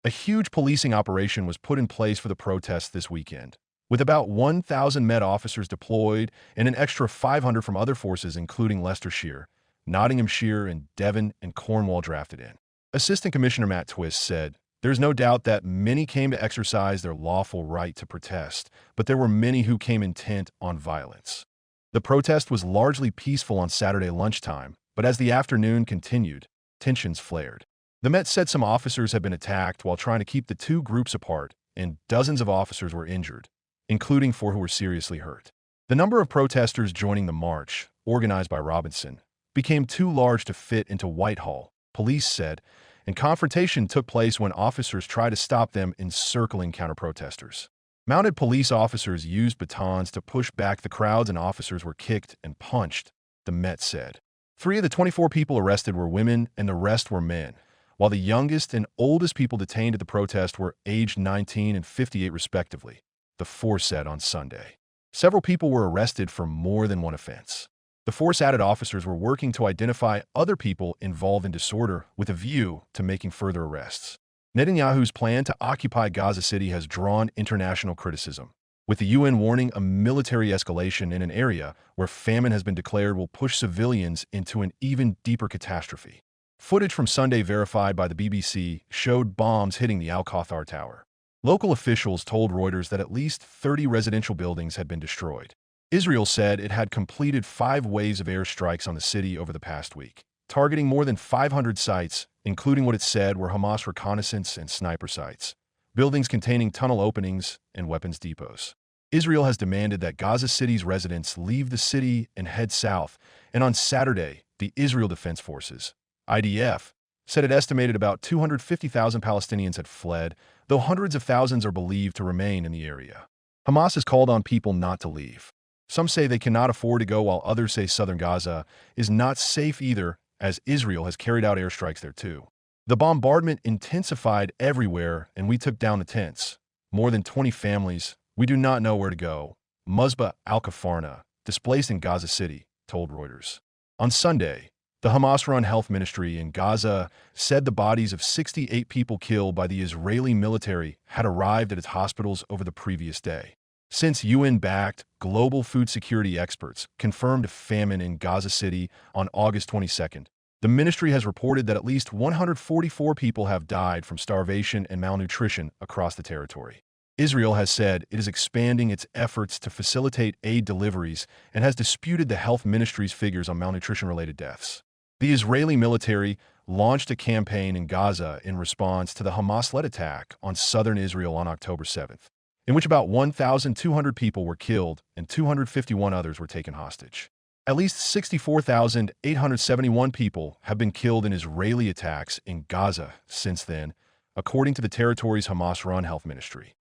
A huge policing operation was put in place for the protests this weekend, with about 1,000 Met officers deployed and an extra 500 from other forces including Leicestershire, Nottinghamshire, and Devon and Cornwall drafted in. Assistant Commissioner Matt Twist said, "There's no doubt that many came to exercise their lawful right to protest, but there were many who came intent on violence." The protest was largely peaceful on Saturday lunchtime, but as the afternoon continued, tensions flared. The Met said some officers had been attacked while trying to keep the two groups apart, and dozens of officers were injured, including 4 who were seriously hurt. The number of protesters joining the march, organized by Robinson, became too large to fit into Whitehall, police said, and confrontation took place when officers tried to stop them encircling counter-protesters. Mounted police officers used batons to push back the crowds and officers were kicked and punched, the Met said. 3 of the 24 people arrested were women and the rest were men, while the youngest and oldest people detained at the protest were aged 19 and 58 respectively, the force said on Sunday. Several people were arrested for more than one offense. The force added officers were working to identify other people involved in disorder with a view to making further arrests. Netanyahu's plan to occupy Gaza City has drawn international criticism, with the UN warning a military escalation in an area where famine has been declared will push civilians into an even deeper catastrophe. Footage from Sunday verified by the BBC showed bombs hitting the Al-Khawthar Tower. Local officials told Reuters that at least 30 residential buildings had been destroyed. Israel said it had completed 5 waves of airstrikes on the city over the past week, targeting more than 500 sites, including what it said were Hamas reconnaissance and sniper sites, buildings containing tunnel openings, and weapons depots. Israel has demanded that Gaza City's residents leave the city and head south, and on Saturday, the Israel Defense Forces, IDF, said it estimated about 250,000 Palestinians had fled, though hundreds of thousands are believed to remain in the area. Hamas has called on people not to leave. Some say they cannot afford to go, while others say southern Gaza is not safe either, as Israel has carried out airstrikes there too. The bombardment intensified everywhere, and we took down the tents. More than 20 families. We do not know where to go. Musba al-Kafarna, displaced in Gaza City, told Reuters. On Sunday, the Hamas-run health ministry in Gaza said the bodies of 68 people killed by the Israeli military had arrived at its hospitals over the previous day. Since UN-backed global food security experts confirmed famine in Gaza City on August 22nd, the ministry has reported that at least 144 people have died from starvation and malnutrition across the territory. Israel has said it is expanding its efforts to facilitate aid deliveries and has disputed the health ministry's figures on malnutrition-related deaths. The Israeli military launched a campaign in Gaza in response to the Hamas-led attack on southern Israel on October 7th, in which about 1,200 people were killed and 251 others were taken hostage. At least 64,871 people have been killed in Israeli attacks in Gaza since then, according to the territory's Hamas-run health ministry.